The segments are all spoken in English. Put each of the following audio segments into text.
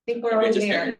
think we're We already just there. figured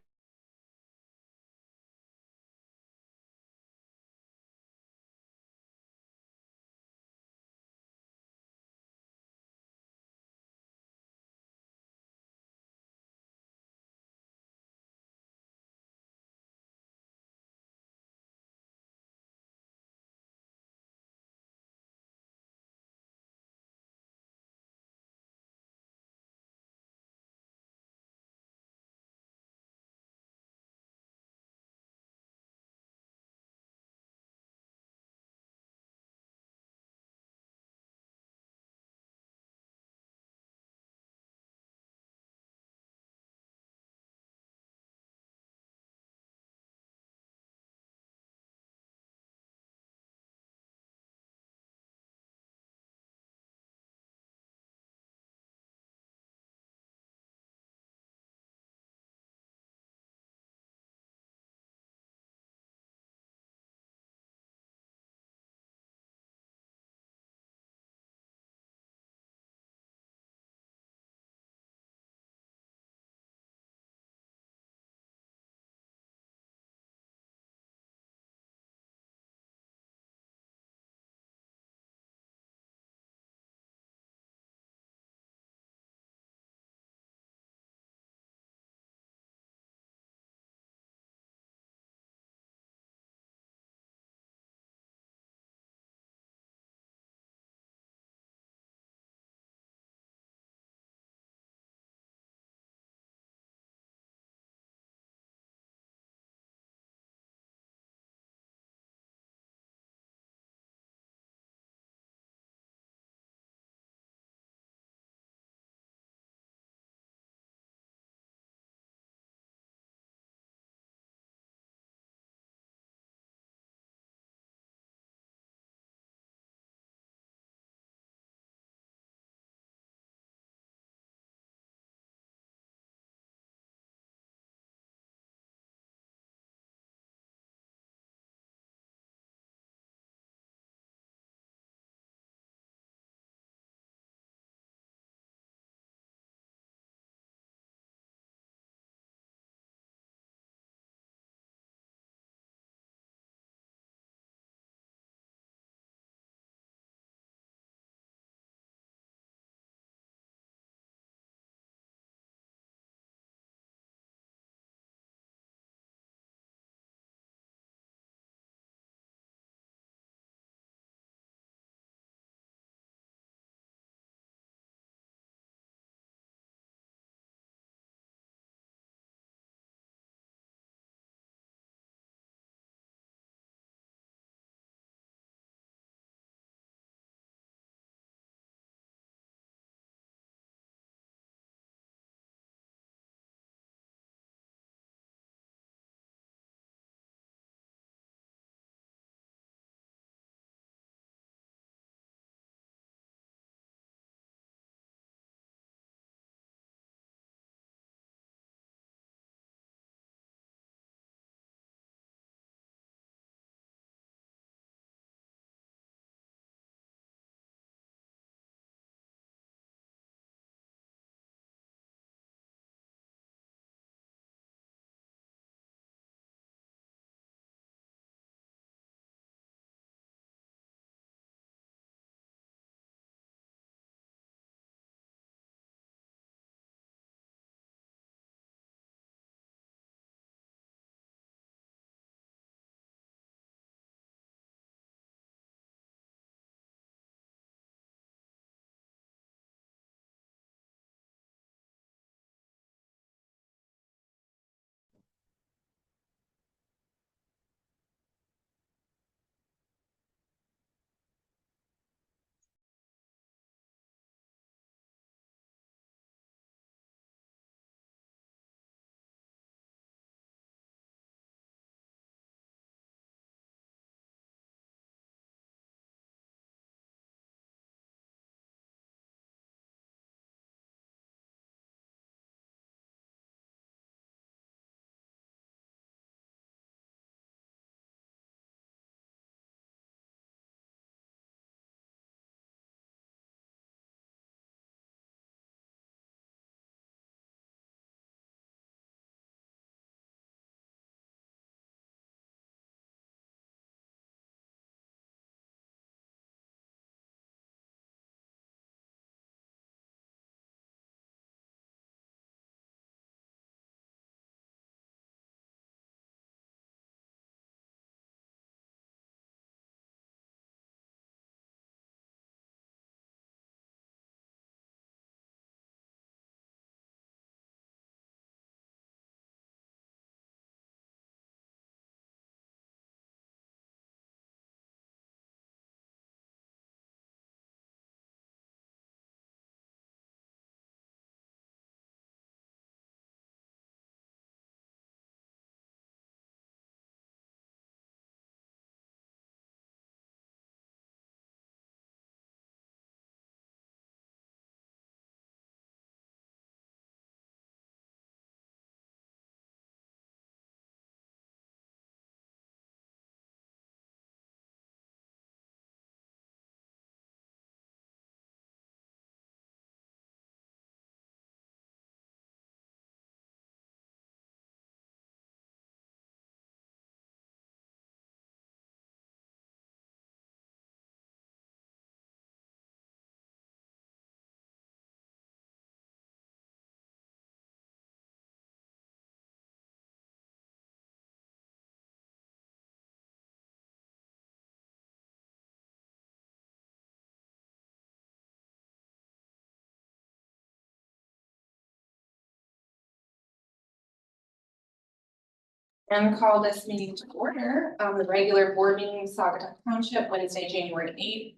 And call this meeting to order, the regular board meeting, Saugatuck Township, Wednesday, January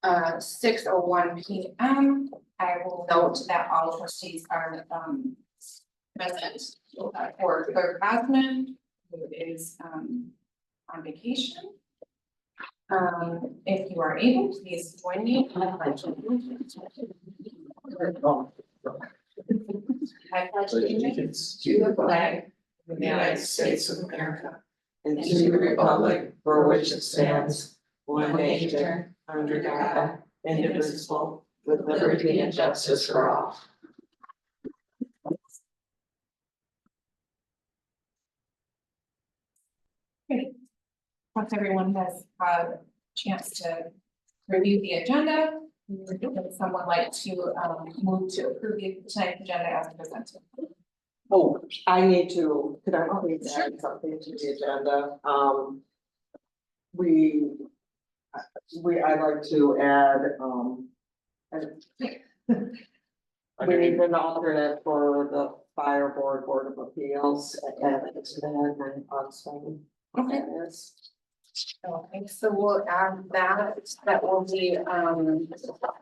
8th, 6:01 p.m. I will note that all trustees are, present, for Clerk Osmond, who is, on vacation. If you are able, please join me. I pledge allegiance to the flag of the United States of America and to the republic for which it stands, one nation, under God, indivisible, with liberty and justice for all. Great. Once everyone has had a chance to review the agenda, would someone like to move to approve the tonight's agenda as presented? Oh, I need to, could I please add something to the agenda? I'd like to add, we need an alternate for the Fire Board of Appeals and it's been on Spain. Okay. Okay, so we'll add that will be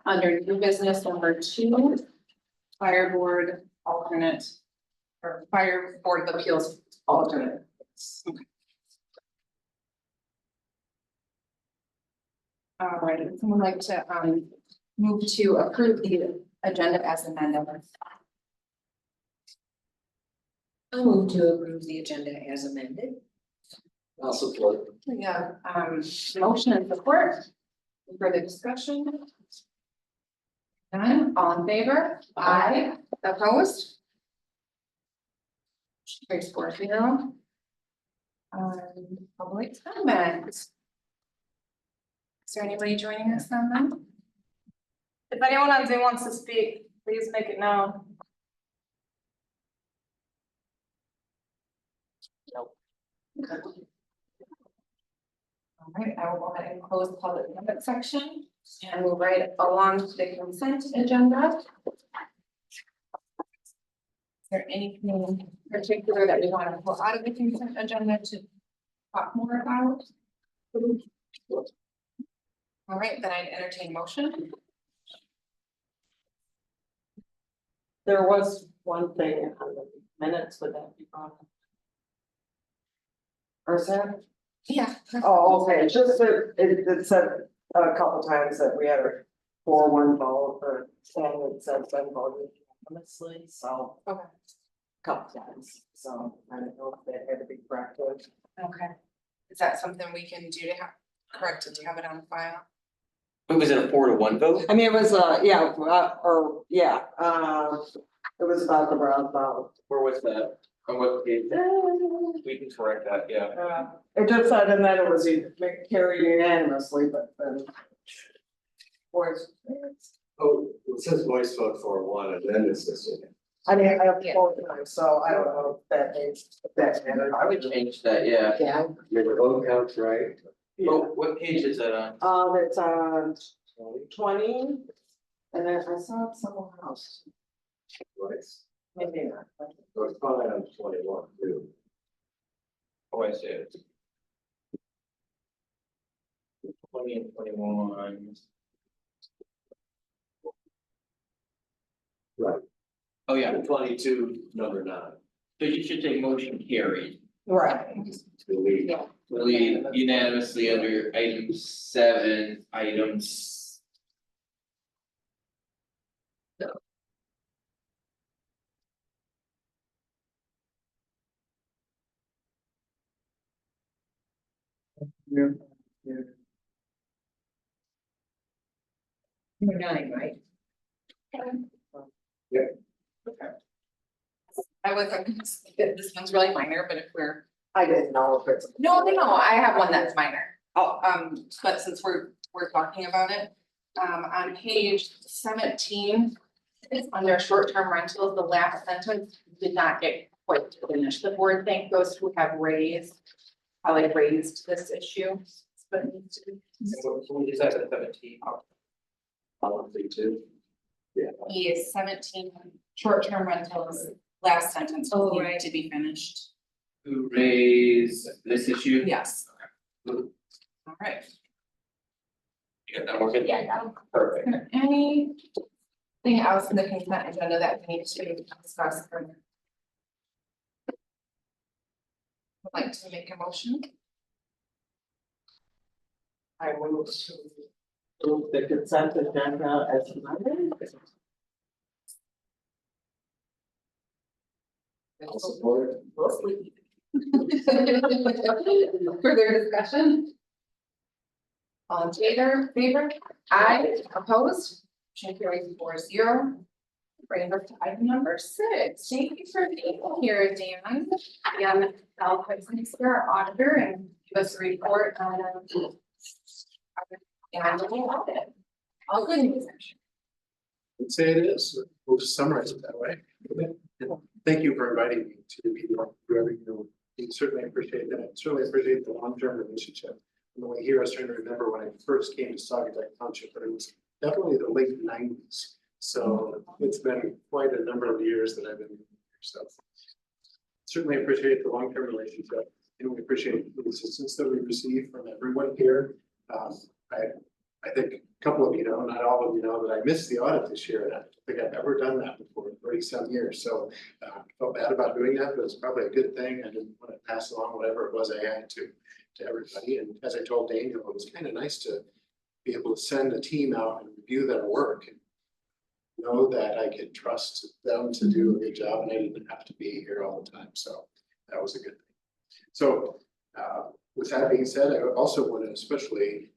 under new business number 2, Fire Board alternate. Or Fire Board of Appeals alternate. Okay. All right, would someone like to move to approve the agenda as amended? I'll move to approve the agenda as amended. I'll support. We have motion and support. Further discussion? None, all in favor? Aye. Opposed? Carries 4-0. Public comment. Is there anybody joining us on that? If anyone on Zoom wants to speak, please make it known. All right, I will go ahead and close the public comment section and move right along to the consent agenda. Is there anything in particular that we want to pull out of the consent agenda to talk more about? All right, then I'd entertain motion. There was one thing on the minutes, would that be wrong? Or is that? Yeah. Oh, okay, just that it said a couple times that we had a 4-1 vote for saying it said Ben voted honestly, so. Okay. Couple times, so I don't know if that had to be corrected. Okay. Is that something we can do to have corrected to have it on file? Wait, was it a 4-1 vote? I mean, it was it was about the roundabout. Where was that? On what page? We can correct that, yeah. It just said, and then it was carried unanimously, but then. Voice. Oh, it says voice vote 4-1 and then it's this. I mean, I have both times, so I don't know if that makes that matter. I would change that, yeah. Yeah. Your vote counts, right? Well, what page is that on? It's on 20, and then I saw it somewhere else. Twice. Maybe not. So it's probably on 21 too. Oh, I see it. 20 and 21. Right. Oh, yeah, 22, number 9. so you should say motion carried. Right. Delete. Yeah. Lead unanimously under item 7, items. Number 9, right? I wasn't, this one's really minor, but if we're, I didn't know if it's. no, I have one that's minor. Oh, but since we're talking about it, on page 17, it's under short-term rentals, the last sentence did not get quite finished. The board thanked those who have probably raised this issue, but it needs to be. What is that, 17? Policy 2. Yeah. E is 17, short-term rentals, last sentence Oh, need right. to be finished. to raise this issue? Yes. All right. You got that, Morgan? Yeah, that'll. Perfect. Anything else in the consent agenda that we need to discuss further? Would like to make a motion? I move to move the consent agenda as amended. I'll support it. Mostly. Further discussion? All in favor? Aye, opposed? Motion carries 4-0. Bring us to item number 6. Thank you for being here, Dan. I'll put some to our auditor and give us a report on and the audit. All good news. I'd say it is, we'll just summarize it that way. Thank you for inviting me to be whoever you know. We certainly appreciate that, certainly appreciate the long-term relationship. On the way here, I was trying to remember when I first came to Saugatuck Township, but it was definitely the late 90s. So it's been quite a number of years that I've been here, so. Certainly appreciate the long-term relationship, and we appreciate the assistance that we receive from everyone here. I think a couple of you know, not all of you know, that I missed the audit this year, and I don't think I've ever done that before in 30-some years. So felt bad about doing that, but it's probably a good thing. I didn't want to pass along whatever it was I had to everybody. And as I told Daniel, it was kind of nice to be able to send a team out and review their work and know that I could trust them to do a good job, and I didn't have to be here all the time. So that was a good thing. So with that being said, I also want to especially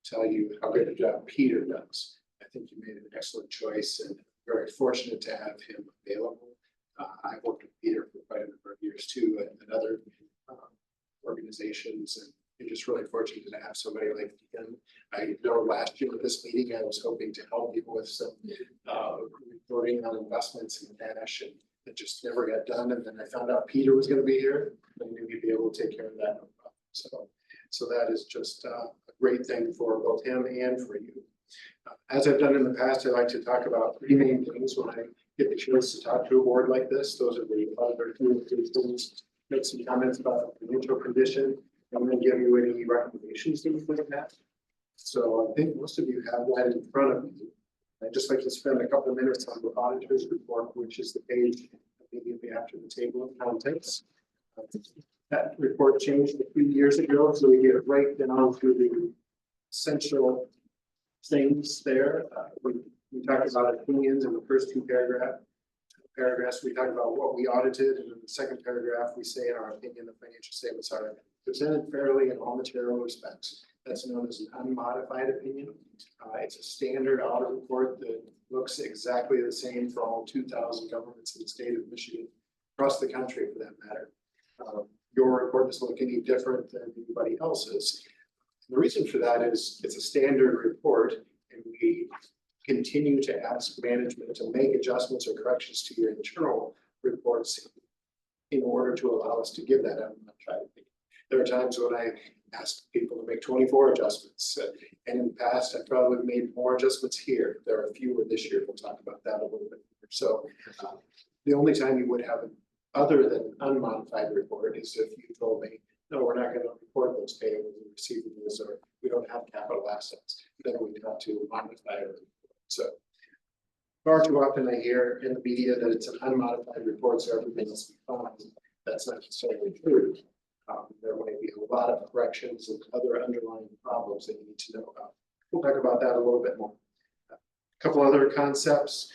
tell you how good a job Peter does. I think you made an excellent choice, and very fortunate to have him available. I've worked with Peter for quite a number of years too, at other organizations, and you're just really fortunate to have somebody like him. I know last year at this meeting, I was hoping to help people with some reporting on investments in cash, and it just never got done. And then I found out Peter was going to be here, and I knew he'd be able to take care of that. No problem. So that is just a great thing for both him and for you. As I've done in the past, I like to talk about 3 main things when I get the chance to talk to a board like this. Those are the other 2 things. Make some comments about the financial condition. I'm going to give you any recommendations that we might have. So I think most of you have that in front of you. I'd just like to spend a couple of minutes on the auditor's report, which is the page immediately after the table of contents. That report changed a few years ago, so we get it right down to the essential things there. We talked about opinions in the first 2 paragraphs. We talk about what we audited, and in the second paragraph, we say in our opinion, the financial statements are presented fairly in all material respects. That's known as an unmodified opinion. It's a standard audit report that looks exactly the same for all 2,000 governments in the state of Michigan, across the country for that matter. Your report doesn't look any different than anybody else's. And the reason for that is it's a standard report, and we continue to ask management to make adjustments or corrections to your internal reports in order to allow us to give that unmodified opinion. There are times when I ask people to make 24 adjustments, and in the past, I probably made more adjustments here. There are fewer this year. We'll talk about that a little bit. So the only time you would have an other than unmodified report is if you told me, no, we're not going to report those payables and receivables, or we don't have capital assets. Then we'd have to modify it. So far too often I hear in the media that it's an unmodified report, so everything must be fine. That's not necessarily true. There might be a lot of corrections and other underlying problems that you need to know about. We'll talk about that a little bit more. A couple other concepts.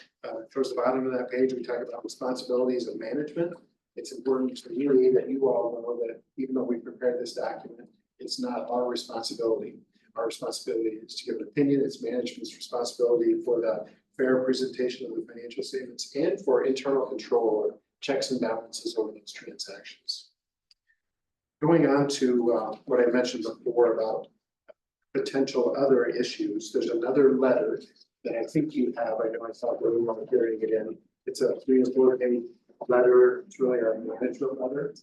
Towards the bottom of that page, we talk about responsibilities of management. It's important to me that you all know that even though we prepared this document, it's not our responsibility. Our responsibility is to give an opinion. It's management's responsibility for the fair presentation of the financial statements and for internal control or checks and balances over those transactions. Going on to what I mentioned before about potential other issues, there's another letter that I think you have. I know I thought we were carrying it in. It's a 3 or 4 page letter. It's really our management letter.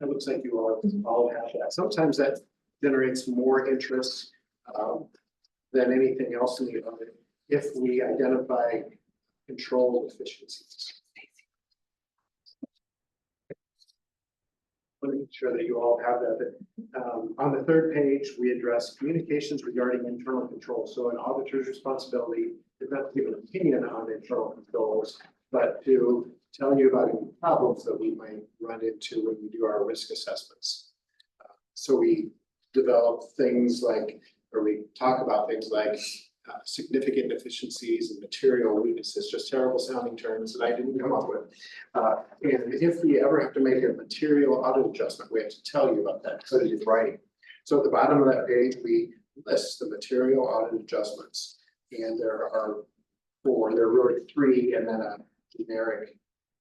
It looks like you all have that. Sometimes that generates more interest than anything else in the audit if we identify control deficiencies. want to make sure that you all have that. On the third page, we address communications regarding internal control. So an auditor's responsibility is not to give an opinion on internal controls, but to tell you about any problems that we might run into when we do our risk assessments. So we develop things like, or we talk about things like significant deficiencies and material weaknesses, just terrible sounding terms that I didn't come up with. And if we ever have to make a material audit adjustment, we have to tell you about that, put it in writing. So at the bottom of that page, we list the material audit adjustments. And there are really three, and then a generic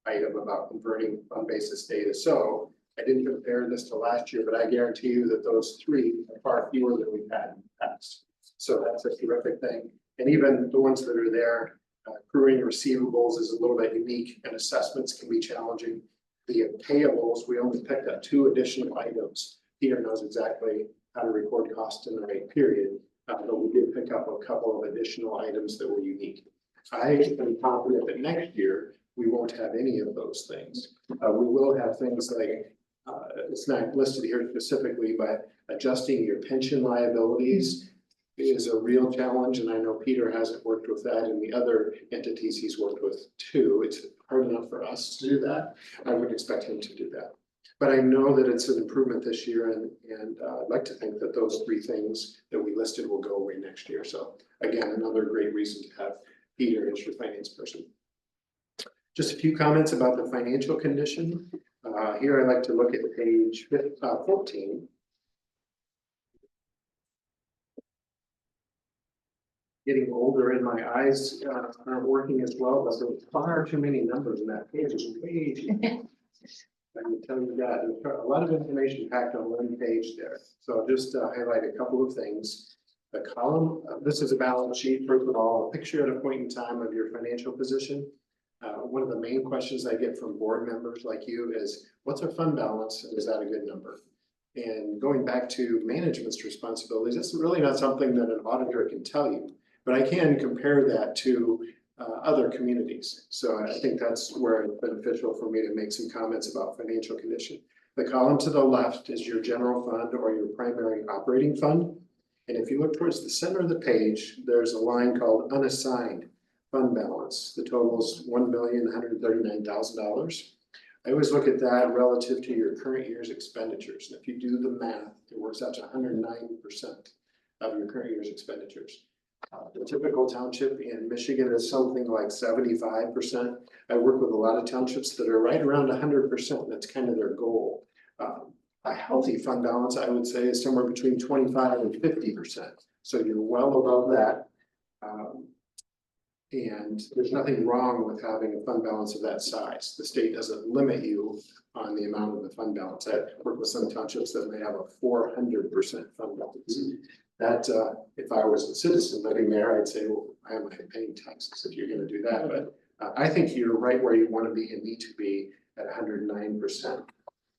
item about converting fund basis data. So I didn't compare this to last year, but I guarantee you that those three are far fewer than we've had in the past. So that's a terrific thing. And even the ones that are there, accruing receivables is a little bit unique, and assessments can be challenging. The payables, we only picked up 2 additional items. Peter knows exactly how to record costs in the right period, but we did pick up a couple of additional items that were unique. I am confident that next year we won't have any of those things. We will have things like, it's not listed here specifically, but adjusting your pension liabilities is a real challenge, and I know Peter hasn't worked with that in the other entities he's worked with too. It's hard enough for us to do that. I would expect him to do that. But I know that it's an improvement this year, and I'd like to think that those 3 things that we listed will go away next year. So again, another great reason to have Peter as your finance person. Just a few comments about the financial condition. Here I'd like to look at page 14. Getting older and my eyes aren't working as well, but there's far too many numbers in that page. It's way too many. I can tell you that there's a lot of information packed on one page there. So I'll just highlight a couple of things. The column, this is a balance sheet, first of all, a picture at a point in time of your financial position. One of the main questions I get from board members like you is, what's our fund balance? And is that a good number? And going back to management's responsibilities, that's really not something that an auditor can tell you, but I can compare that to other communities. So I think that's where it's beneficial for me to make some comments about financial condition. The column to the left is your general fund or your primary operating fund. And if you look towards the center of the page, there's a line called unassigned fund balance. The total is $1,139,000. I always look at that relative to your current year's expenditures. And if you do the math, it works out to 109% of your current year's expenditures. The typical township in Michigan is something like 75%. I work with a lot of townships that are right around 100%. That's kind of their goal. A healthy fund balance, I would say, is somewhere between 25 and 50%. So you're well above that. And there's nothing wrong with having a fund balance of that size. The state doesn't limit you on the amount of the fund balance. I work with some townships that may have a 400% fund balance. That, if I was a citizen living there, I'd say, well, why am I paying taxes if you're going to do that? But I think you're right where you want to be and need to be at 109%.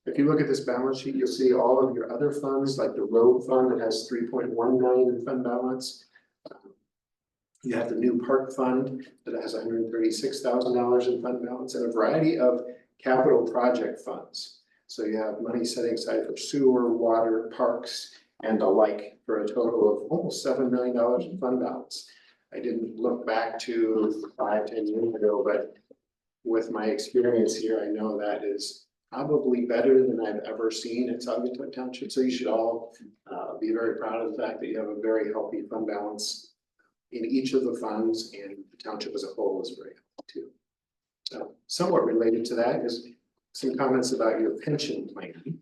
If you look at this balance sheet, you'll see all of your other funds, like the road fund that has 3.19 in fund balance. You have the new park fund that has $136,000 in fund balance, and a variety of capital project funds. So you have money setting aside for sewer, water, parks, and the like, for a total of almost $7 million in fund balance. I didn't look back to 5-10 years ago, but with my experience here, I know that is probably better than I've ever seen in Saugatuck Township. So you should all be very proud of the fact that you have a very healthy fund balance in each of the funds, and the township as a whole is very healthy too. Somewhat related to that is some comments about your pension plan.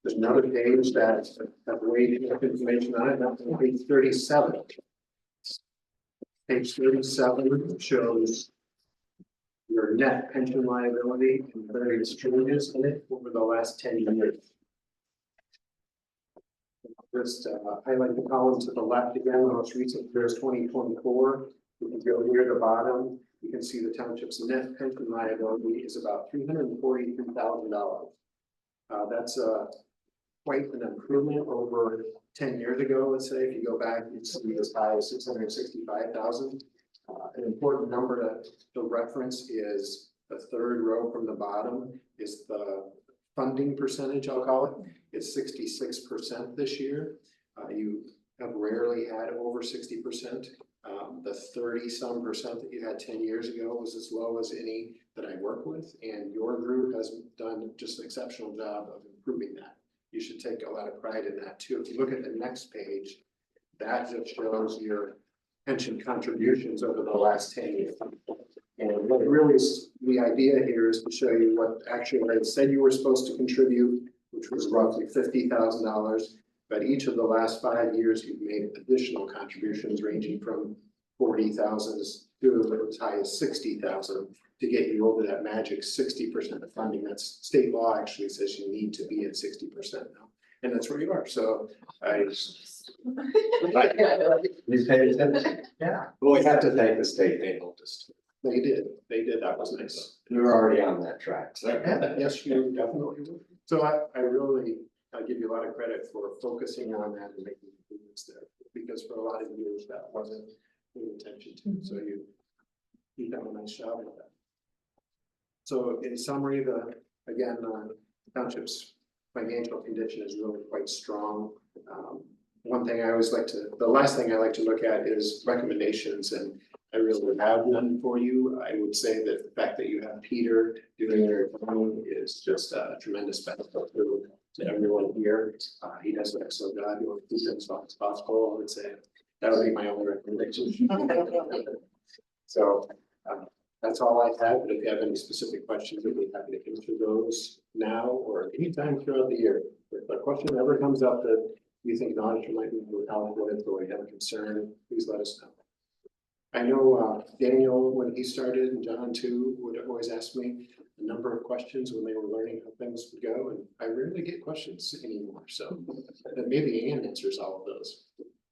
There's another page that has way too much information on it. That's on page 37. Page 37 shows your net pension liability and various changes in it over the last 10 years. Just highlight the column to the left again. The most recent year is 2024. You can go near the bottom. You can see the township's net pension liability is about $343,000. That's quite an improvement over 10 years ago. Let's say if you go back, you'd see as high as 665,000. An important number to reference is the third row from the bottom is the funding percentage, I'll call it. It's 66% this year. You have rarely had over 60%. The 30-some% that you had 10 years ago was as low as any that I work with, and your group has done just an exceptional job of improving that. You should take a lot of pride in that too. If you look at the next page, that just shows your pension contributions over the last 10 years. And what really is, the idea here is to show you what actually said you were supposed to contribute, which was roughly $50,000. But each of the last 5 years, you've made additional contributions ranging from 40,000 to as high as 60,000 to get you over that magic 60% of funding. That's state law actually says you need to be at 60% now. And that's where you are. So You paid attention? Yeah. Well, we have to thank the state, they helped us. they did, that was nice. We were already on that track. Yes, you definitely would. So I really, I give you a lot of credit for focusing on that and making improvements there. Because for a lot of years, that wasn't paid attention to, so you've done a nice job with that. So in summary, the township's financial condition is really quite strong. One thing I always like to, the last thing I like to look at is recommendations, and I really have none for you. I would say that the fact that you have Peter doing your phone is just a tremendous benefit to everyone here. He does an excellent job. You want to keep it as long as possible. I would say that would be my only recommendation. So that's all I have. But if you have any specific questions, I'd be happy to answer those now or anytime throughout the year. If a question ever comes up that you think an auditor might be able to help with or you have a concern, please let us know. I know Daniel, when he started, and John too, would always ask me a number of questions when they were learning how things would go, and I rarely get questions anymore. So maybe Ann answers all of those.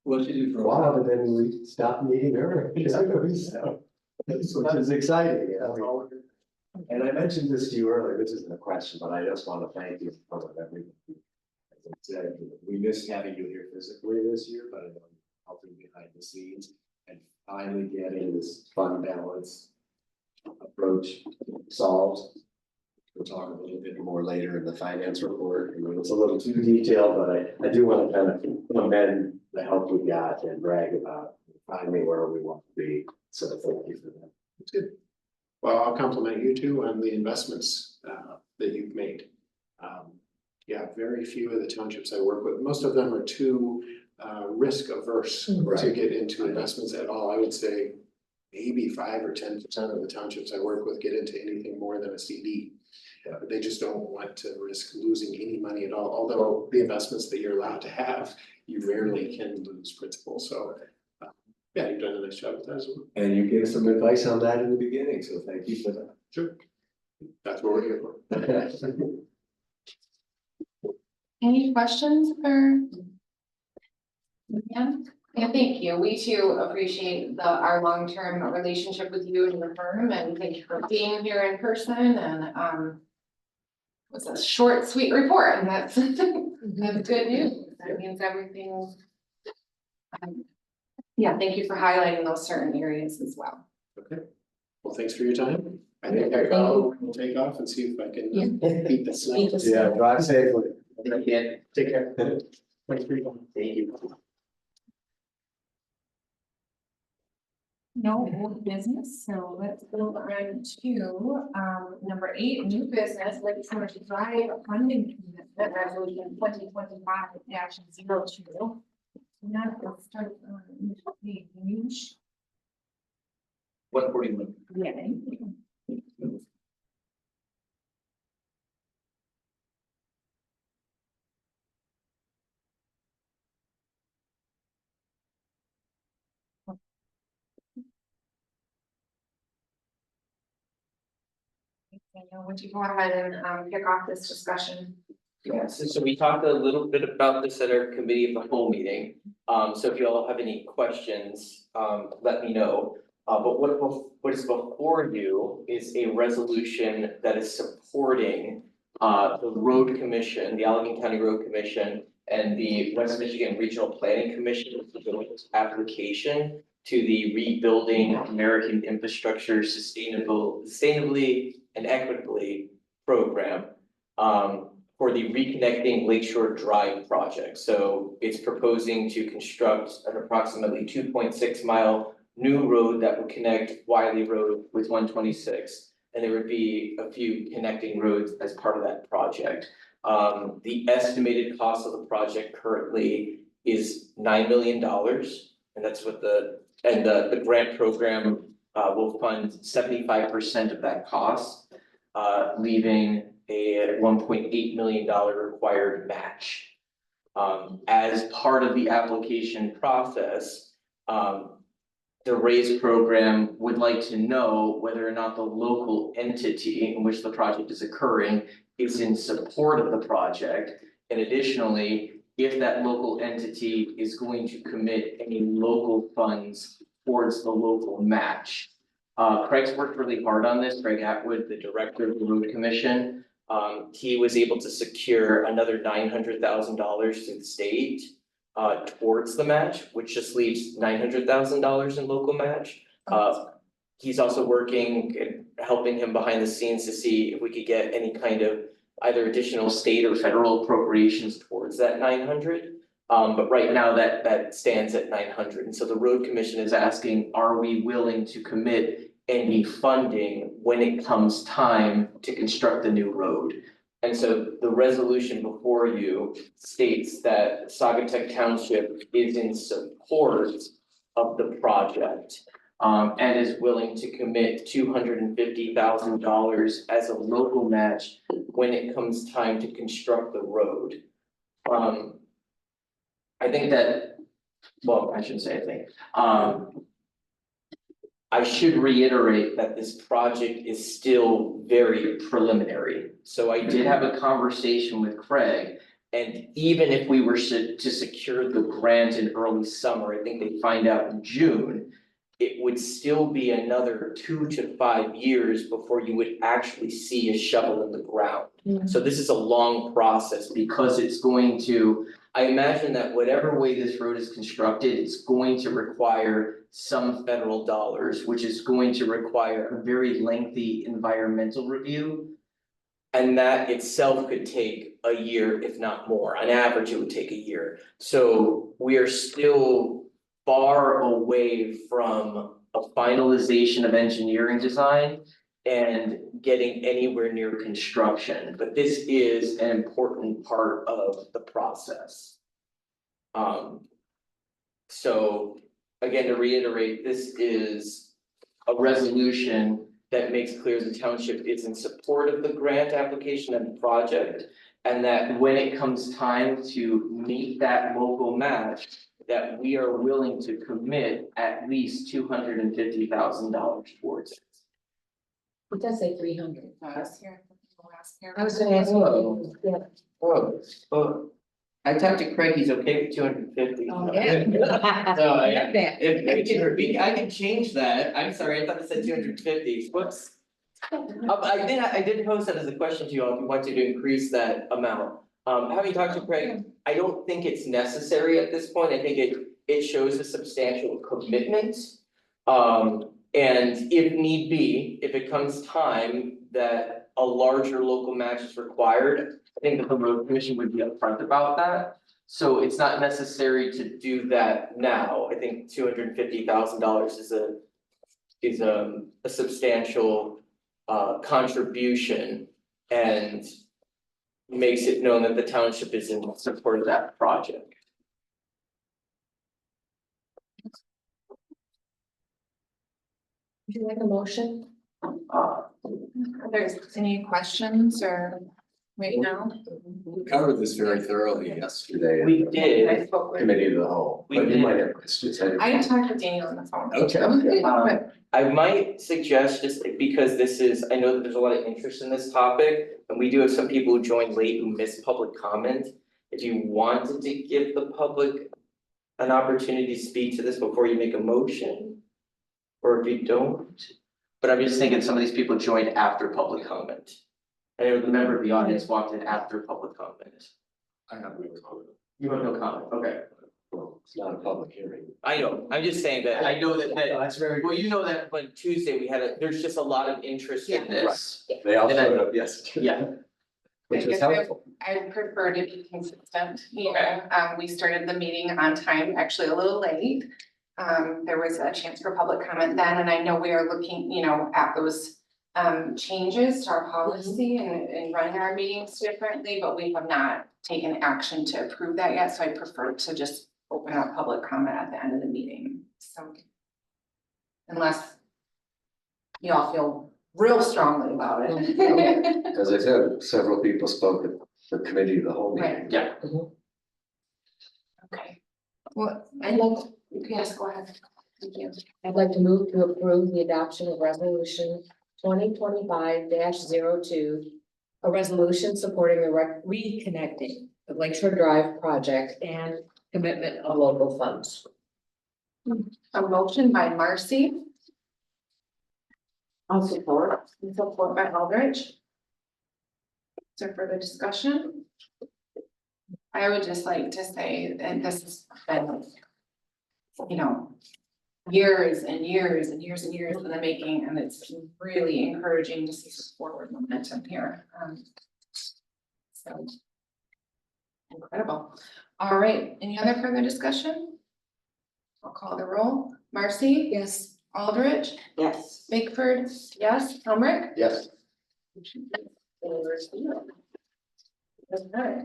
What you do for a while, but then we stopped meeting her. So, which is exciting. You know? And I mentioned this to you earlier, this isn't a question, but I just want to thank you for everything. As I said, we missed having you here physically this year, but I know you're helping behind the scenes and finally getting this fund balance approach solved. We'll talk a little bit more later in the finance report. I mean, it's a little too detailed, but I do want to kind of commend the help we got and brag about finally where we want to be. So thank you for that. That's good. Well, I'll compliment you too on the investments that you've made. Yeah, very few of the townships I work with, most of them are too risk averse to get into investments at all. I would say maybe 5 or 10% of the townships I work with get into anything more than a CD. They just don't want to risk losing any money at all. Although the investments that you're allowed to have, you rarely can lose principal. So yeah, you've done a nice job with that as well. And you gave some advice on that in the beginning, so thank you for that. Sure. That's what we're here for. Any questions for? Yeah, thank you. We too appreciate our long-term relationship with you and your firm, and thank you for being here in person and it's a short, sweet report, and that's that's good news. That means everything. Yeah, thank you for highlighting those certain areas as well. Okay, well, thanks for your time. I think I'll take off and see if I can beat the snow. Yeah, drive safely. Take care. Thanks for your time. Thank you. No old business, so let's go on to number 8, new business, legislature to drive funding commitment resolution 2025-02. Now let's start on the huge. 141. Yeah, thank you. Would you go ahead and pick off this discussion? Yes, so we talked a little bit about this at our committee of the whole meeting. So if you all have any questions, let me know. But what is before you is a resolution that is supporting the road commission, the Allegheny County Road Commission, and the West Michigan Regional Planning Commission application to the Rebuilding American Infrastructure Sustainably and Equitably program. for the Reconnecting Lakeshore Drive project. So it's proposing to construct an approximately 2.6 mile new road that would connect Wiley Road with 126. And there would be a few connecting roads as part of that project. The estimated cost of the project currently is $9 million. And that's what the grant program will fund 75% of that cost, leaving a $1.8 million required match. As part of the application process, the RAISE program would like to know whether or not the local entity in which the project is occurring is in support of the project. And additionally, if that local entity is going to commit any local funds towards the local match. Craig's worked really hard on this, Craig Atwood, the director of the road commission. He was able to secure another $900,000 to the state towards the match, which just leaves $900,000 in local match. He's also working and helping him behind the scenes to see if we could get any kind of either additional state or federal appropriations towards that 900. But right now that stands at 900. And so the road commission is asking, are we willing to commit any funding when it comes time to construct the new road? And so the resolution before you states that Saugatuck Township is in support of the project. And is willing to commit $250,000 as a local match when it comes time to construct the road. I think that, well, I shouldn't say I think, I should reiterate that this project is still very preliminary. So I did have a conversation with Craig, and even if we were to secure the grant in early summer, I think they find out in June, it would still be another 2 to 5 years before you would actually see a shovel in the ground. So this is a long process because it's going to, I imagine that whatever way this road is constructed, it's going to require some federal dollars, which is going to require a very lengthy environmental review. And that itself could take a year, if not more. On average, it would take a year. So we are still far away from a finalization of engineering design and getting anywhere near construction, but this is an important part of the process. So again, to reiterate, this is a resolution that makes clear the township is in support of the grant application and the project, and that when it comes time to meet that local match, that we are willing to commit at least $250,000 towards it. It does say 300. Last year, the last year. I was gonna ask you. Yeah. Well, I talked to Craig, he's okay with 250. Oh, yeah. So I yeah, like that. I can change that, I'm sorry, I thought it said 250, whoops. I did pose that as a question to you all, if you wanted to increase that amount. Having talked to Craig, I don't think it's necessary at this point, I think it shows a substantial commitment. And if need be, if it comes time that a larger local match is required, I think that the road commission would be upfront about that. So it's not necessary to do that now, I think $250,000 is a substantial contribution and makes it known that the township is in support of that project. Would you like a motion? Are there any questions or right now? We covered this very thoroughly yesterday. We I did, spoke with. Committee of the whole, We but you did. might have questions. I talked with Daniel on the phone. Okay. I might suggest, just because this is, I know that there's a lot of interest in this topic, and we do have some people who joined late who missed public comment. If you wanted to give the public an opportunity to speak to this before you make a motion, or if you don't. But I'm just thinking some of these people joined after public comment. And the member of the audience walked in after public comment. I have no comment. You have no comment, okay. Well, it's not a public hearing. I know, I'm just saying that, I know that, That's very. well, you know that, but Tuesday we had there's just a lot of interest in this. They all And I- showed up, yes. Yeah. which is guess I- helpful. I prefer to be consistent, you know, we started the meeting on time, actually a little late. There was a chance for public comment then, and I know we are looking, you know, at those changes to our policy and running our meetings differently, but we have not taken action to approve that yet, so I prefer to just open up public comment at the end of the meeting, so. Unless you all feel real strongly about it. As I said, several people spoke at the committee of the whole meeting. Right. Yeah. Okay. Well, I'd like, yes, go ahead. Thank you. I'd like to move to approve the adoption of resolution 2025-02. A resolution supporting the reconnecting the Lakeshore Drive project and commitment of local funds. A motion by Marcy, I'll support. and support by Aldrich. Is there further discussion? I would just like to say, and this has been, you know, years and years and years and years in the making, and it's really encouraging to see some forward momentum here. So incredible. All right, any other further discussion? I'll call the roll. Marcy? Yes. Aldrich? Yes. Bickford? Yes. Helmrich? Yes. Okay.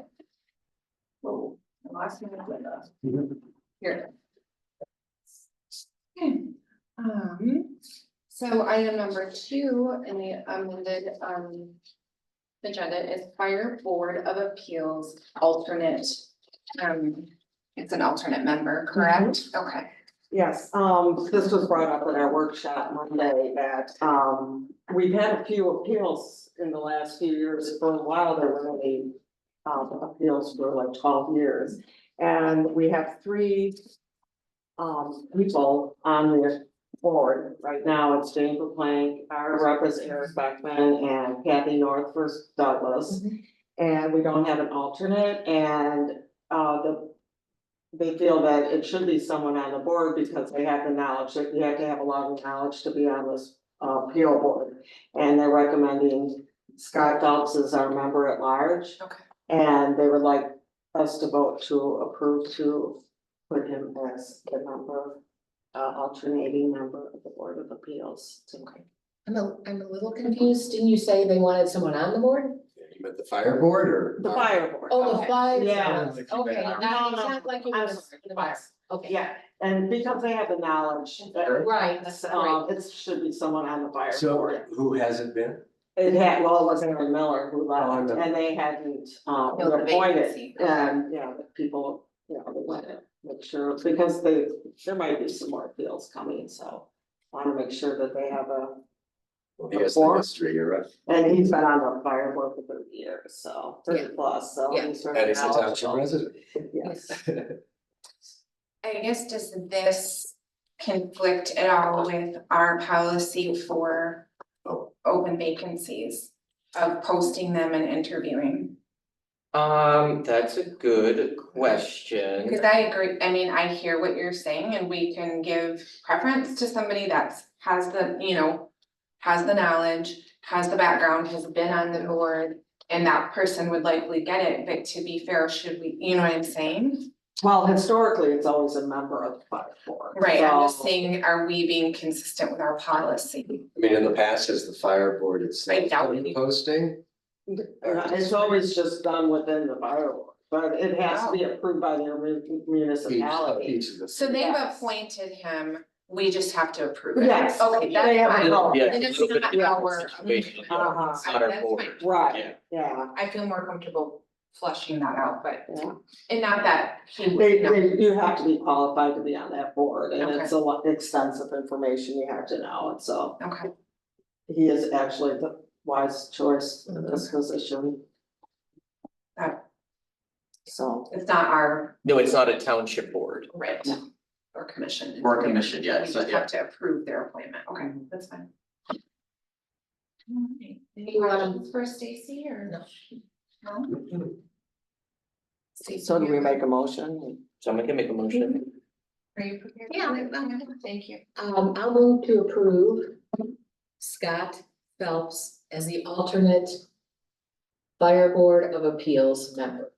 Whoa, I lost my agenda. Here. Okay, so item number 2 in the amended, agenda is Fire Board of Appeals alternate. It's an alternate member, correct? Okay. Yes, this was brought up at our workshop Monday that, we've had a few appeals in the last few years. For a while, there were only, appeals for like 12 years. And we have 3 people on the board. Right now, it's Jane Plank, our rep is Eric Beckman, and Kathy North for Douglas. And we don't have an alternate, and, they feel that it should be someone on the board because they have the knowledge, that you have to have a lot of knowledge to be on this appeal board. And they're recommending Scott Phelps as our member at large. Okay. And they would like us to vote to approve to put him as the member, alternating member of the Board of Appeals. Okay. I'm a little confused. Didn't you say they wanted someone on the board? You meant the fire board or? The fire board. Oh, the Okay. fire. Yeah. Okay, No, now no, it's not like you I'm were sorry, the fire. Okay. Yeah, and because they have the knowledge, Right, that's right. it should be someone on the fire So board. who hasn't been? It had, well, it was Aaron Miller who Oh, I left, know. and they hadn't, Filled the appointed, vacancy. and, yeah, the people, you know, they want to make sure, because there might be some more appeals coming, so. Want to make sure that they have Well, he has the history, you're right. and he's been on the fire board for 30 years, so, 30 plus, so. Yeah. he's very And he's a township knowledgeable. resident. Yes. I guess, does this conflict at all with our policy for Oh. open vacancies of posting them and interviewing? That's a good question. Because I agree, I mean, I hear what you're saying, and we can give preference to somebody that's has the, you know, has the knowledge, has the background, has been on the board, and that person would likely get it, but to be fair, should we, you know what I'm saying? Well, historically, it's always a member of the fire board. Right, I'm just so- saying, are we being consistent with our policy? I mean, in the past, has the fire board itself doubt done the it. posting? It's always just done within the fire board, but it has to be approved by the municipality. Each of the. So they've Yes. appointed him, we just have to approve it? Yes. Okay, They that's have fine. a vote. Yeah, And a it's little bit of not our- situation. Uh-huh. It's not our That's board. fine. Right, yeah, I feel more comfortable flushing that out, but, yeah. and not that he would They, know. you have to be qualified to be on that board, and Okay. it's a lot extensive information you have to know, and so Okay, he is actually the wise choice in this position. That- So, it's not our No, it's not a township board. right or commission. Or commission, yeah, We so, just yeah. have to approve their appointment, okay, that's fine. Alright, any You wanna- questions for Stacy or? No. No? Stacy, so do we you- make a motion? Someone can make a motion. Are you prepared? Yeah. Thank you. I'll move to approve Scott Phelps as the alternate Fire Board of Appeals member.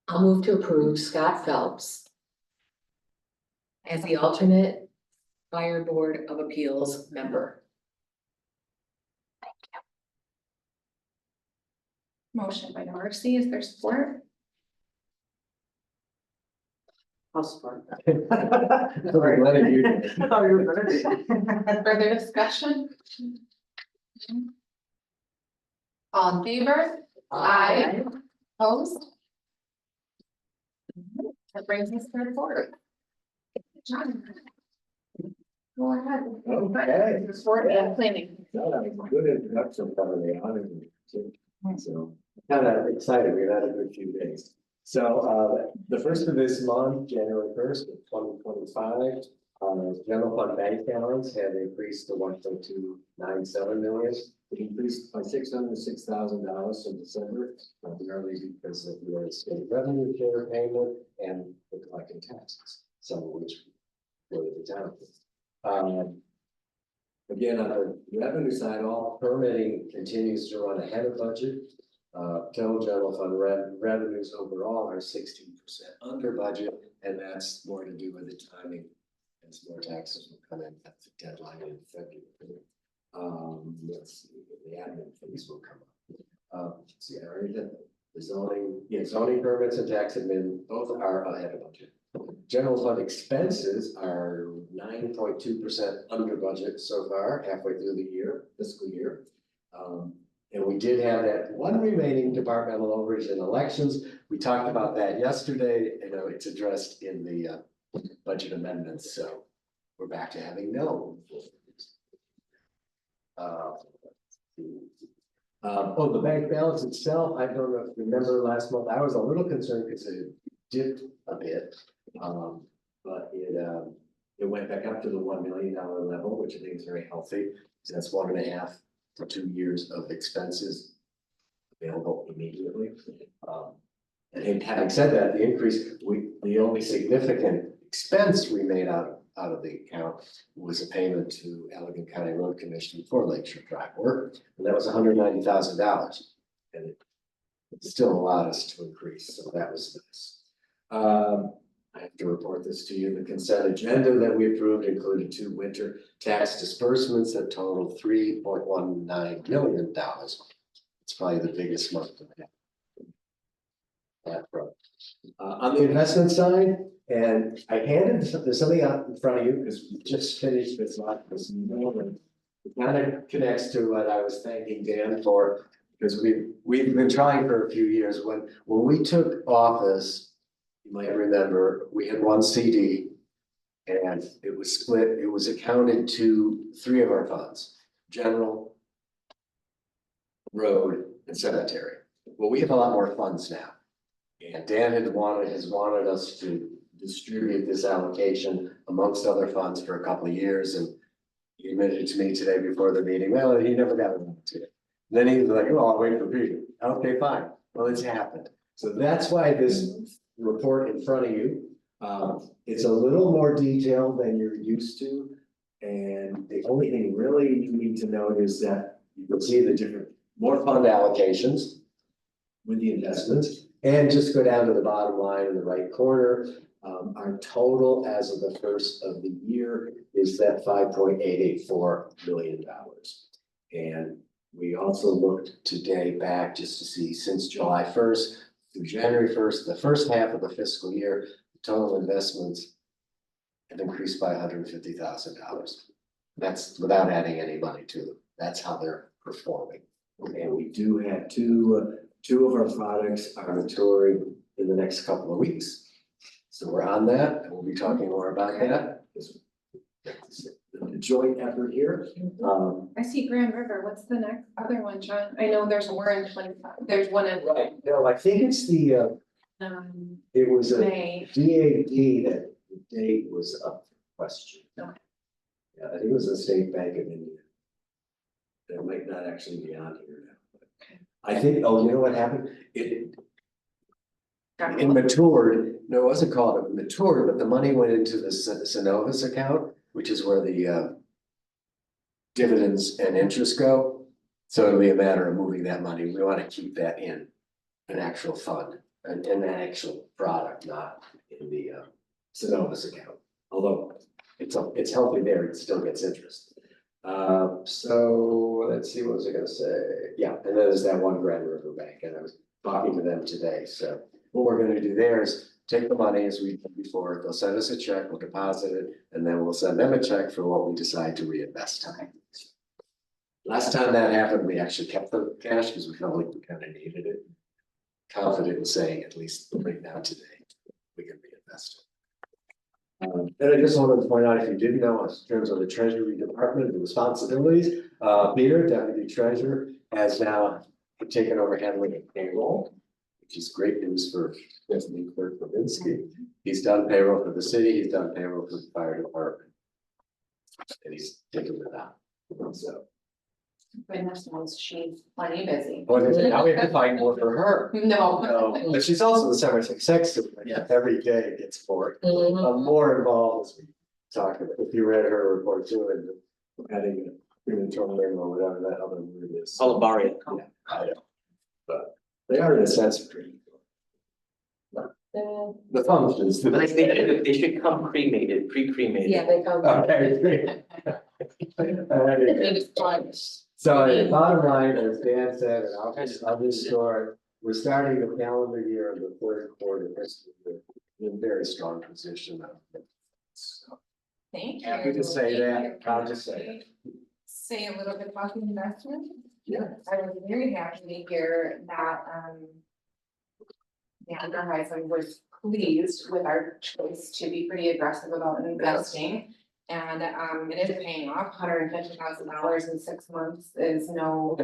I'll move to approve Scott Phelps as the alternate Fire Board of Appeals member. Motion by Marcy, is there support? I'll support that. Sorry, letting you. Oh, you're gonna- Further discussion? All in favor? Aye. Opposed? That brings us to report. John. Go ahead. Okay. Report and planning. Good introduction from the audience. So, kind of excited, we've had a good few days. So, the first of this month, January first of 2025, general fund bank balance had increased to 1.297 million. It increased by $606,000 from December, primarily because of the state revenue share payment and the collecting taxes, some of which go to the town. Again, on the revenue side, all permitting continues to run ahead of budget. Total general fund revenues overall are 16% under budget, and that's more to do with the timing as more taxes will come in at the deadline in February. Let's see, the admin fees will come up. See, I already did the zoning permits and tax admin, both are ahead of budget. General fund expenses are 9.2% under budget so far, halfway through the year, fiscal year. And we did have that one remaining departmental overage in elections. We talked about that yesterday. You know, it's addressed in the budget amendments, so we're back to having no. The bank balance itself, I don't know if you remember last month, I was a little concerned because it dipped a bit. But it went back up to the $1 million level, which I think is very healthy. So that's 1.5 to 2 years of expenses available immediately. And having said that, the increase, the only significant expense we made out of the account was a payment to Allegan County Road Commission for Lakeshore Drive work, and that was $190,000. And it still allowed us to increase, so that was nice. I have to report this to you. The consent agenda that we approved included 2 winter tax disbursements that totaled $3.19 million. It's probably the biggest month of that front. On the investment side, and I handed there's something out in front of you because we just finished this meeting. It kind of connects to what I was thanking Dan for, because we've been trying for a few years. When we took office, you might remember, we had 1 CD and it was split. It was accounted to 3 of our funds: general, road, and cemetery. Well, we have a lot more funds now. And Dan has wanted us to distribute this allocation amongst other funds for a couple of years. And he admitted to me today before the meeting, well, he never got around to it. And then he was like, oh, I'll wait for Peter. Okay, fine. Well, it's happened. So that's why this report in front of you, it's a little more detailed than you're used to. And the only thing really you need to know is that you can see the different, more fund allocations with the investments, and just go down to the bottom line in the right corner. Our total as of the first of the year is that $5.884 million. And we also looked today back just to see, since July 1st through January 1st, the first half of the fiscal year, the total investments have increased by $150,000. That's without adding any money to them. That's how they're performing. And we do have two of our products are maturing in the next couple of weeks. So we're on that, and we'll be talking more about that. It's a joint effort here. I see Grand River, what's the next other one, John? I know there's one in 25, there's one in Right, no, I think it's the, it was a May. DAD that the date was up for question. Okay. Yeah, I think it was the State Bank of India. That might not actually be on here now. I think, oh, you know what happened? It matured, no, it wasn't called, it matured, but the money went into the Synovus account, which is where the dividends and interest go. So it'll be a matter of moving that money. We want to keep that in an actual fund, and an actual product, not in the Synovus account. Although it's healthy there, it still gets interest. So let's see, what was I gonna say? Yeah, and then there's that one Grand River Bank, and I was talking to them today, so what we're gonna do there is take the money as we did before, they'll send us a check, we'll deposit it, and then we'll send them a check for what we decide to reinvest. Okay. Last time that happened, we actually kept the cash because we felt like we kind of needed it. Confident in saying, at least right now today, we can reinvest it. And I just wanted to point out, if you didn't know, in terms of the Treasury Department, the responsibilities, Peter, Deputy Treasurer, has now taken over handling of payroll, which is great news for Stephanie Clerk Levinsky. He's done payroll for the city, he's done payroll for the fire department. And he's taken it out, so. Goodness knows she's plenty busy. Well, now we have to find more for her. No. But she's also the cemetery secretary. Yeah. Every day gets more, Mhm. more involved as we talk about, if you read her report too, and adding premature labor or whatever that other word is. Columbarium. Yeah, I know. But they are in a sense pretty. The functions. But they should come cremated, pre-cremated. Yeah, they come. Okay, great. So the bottom line, as Dan said, and I'll just short, we're starting the calendar year of the third quarter, in a very strong position. So, Thank you. happy to say that, I'll just say it. Say a little bit about the investment. Yeah. I was very happy to hear that, the Horizon was pleased with our choice to be pretty aggressive about investing. And, it is paying off, $150,000 in 6 months is no,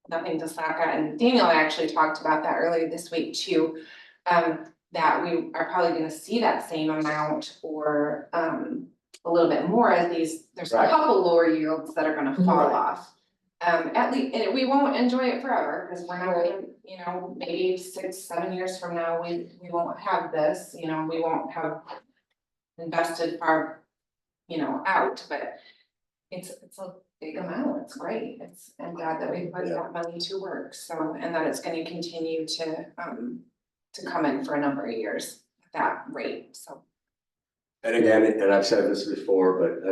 nothing to slack at. And Daniel actually talked about that earlier this week too. That we are probably gonna see that same amount or, a little bit more as there's a Right. couple lower yields that are gonna fall Right. off. At least, and we won't enjoy it forever, cause we're not gonna, maybe 6, 7 years from now, we won't have this, we won't have invested far, out, but it's a big amount, it's great, I'm glad that we put that money to work, so, and that it's gonna continue to come in for a number of years at that rate, so. And again, and I've said this before, but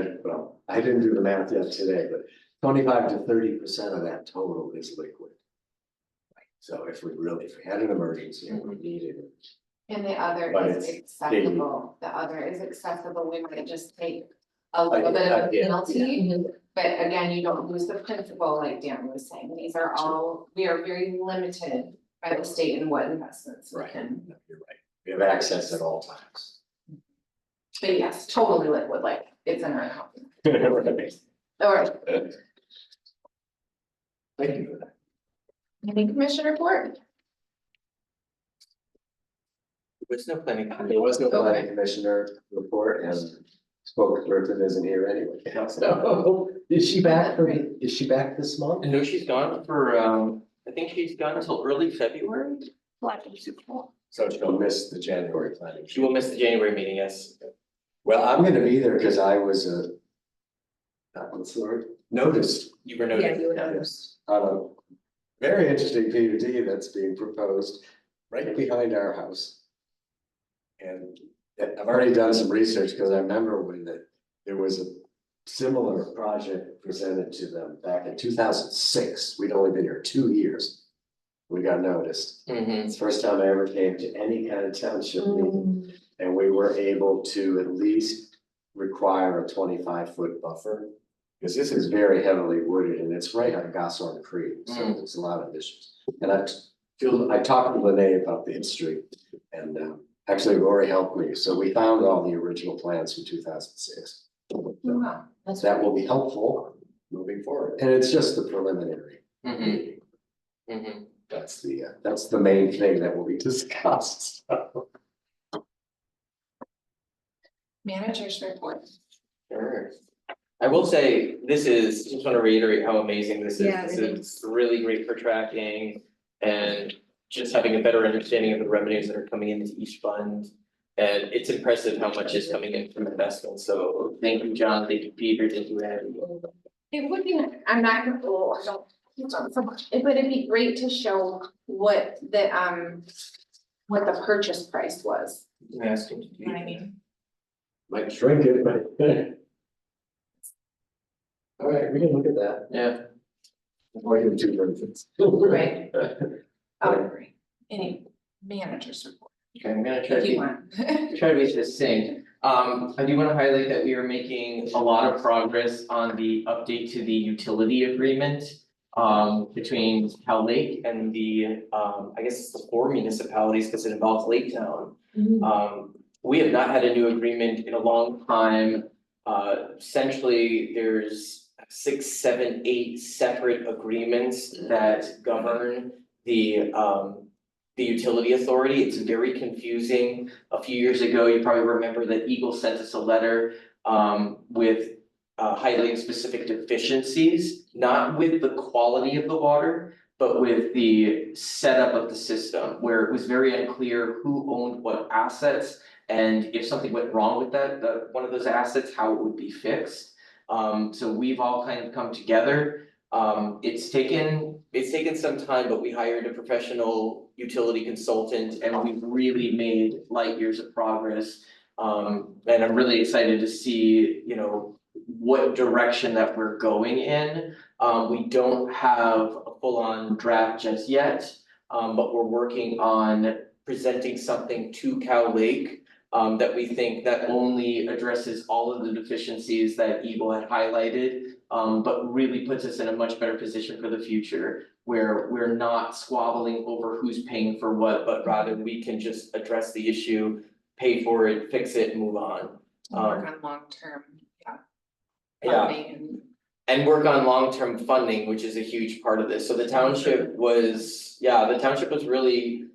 I didn't do the math yet today, but 25 to 30% of that total is liquid. So if we had an emergency and we needed it. And the other But is it's accessible, we might just take a little bit of a Yeah. penalty. But again, you don't lose the principal, like Dan was saying, we are very limited by the state in what investments we Right. can. No, you're right. We have access at all times. But yes, totally liquid, like it's in our account. Right. Alright, Thank you for that. any commissioner report? There's no planning. There was no Okay. planning commissioner report and spokesperson isn't here anyway. So is she back this month? No, she's gone for, I think she's gone until early February. So she'll miss the January planning. She will miss the January meeting, yes. Well, I'm gonna be there because I was what's the word? Noticed. You were Yeah, noted. you would notice. On a very interesting PUD that's being proposed right behind our house. And I've already done some research because I remember when there was a similar project presented to them back in 2006. We'd only been here 2 years. We got noticed. Mhm. It's the first time I ever came to any kind of township meeting. And we were able to at least require a 25-foot buffer. Because this is very heavily wooded and it's right on Gossamer Creek, so there's a lot of issues. And I talked to Lene about the history and actually Lori helped me, so we found all the original plans from 2006. Wow. That's That will be helpful moving forward, and it's just the preliminary. Mhm. meeting. Mhm. That's the main thing that will be discussed. Managers report. Sure. I will say, just want to reiterate how amazing this is. Yeah, This it is really great for tracking and just having a better understanding of the revenues that are coming into each fund. And it's impressive how much is coming in from investments. So thank you, John. Thank you, Peter. Thank you, Abby. It would be, I'm not gonna, oh, I don't, it's not so much, but it'd be great to show what the purchase price was, I'm asking. you know what I mean? Might shrink it, but. All right, we can look at that. Yeah, Or even two versions. Right. Any manager's report, okay, I'm gonna try if to you be want. try to be succinct. I do wanna highlight that we are making a lot of progress on the update to the utility agreement. Between Cal Lake and the, I guess it's the 4 municipalities, because it involves Lake Town. We have not had a new agreement in a long time. Essentially, there's 6, 7, 8 separate agreements that govern the utility authority. It's very confusing. A few years ago, you probably remember that Eagle sent us a letter with highlighting specific deficiencies, not with the quality of the water, but with the setup of the system, where it was very unclear who owned what assets, and if something went wrong with that, one of those assets, how it would be fixed. So we've all kind of come together. It's taken some time, but we hired a professional utility consultant, and we've really made light years of progress. And I'm really excited to see, you know, what direction that we're going in. We don't have a full-on draft just yet, but we're working on presenting something to Cal Lake that we think not only addresses all of the deficiencies that Eagle had highlighted, but really puts us in a much better position for the future, where we're not squabbling over who's paying for what, but rather we can just address the issue, pay for it, fix it, and move on. Work on long-term, Yeah. funding And work on long-term funding, which is a huge part of this. So the township was really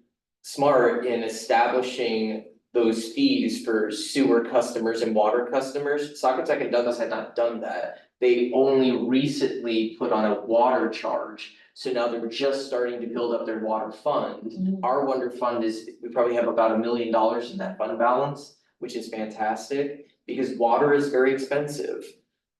smart in establishing those fees for sewer customers and water customers. Saugatuck and Douglas had not done that. They only recently put on a water charge. So now they're just starting to build up their water fund. Our Wonder Fund we probably have about $1 million in that fund balance, which is fantastic, because water is very expensive.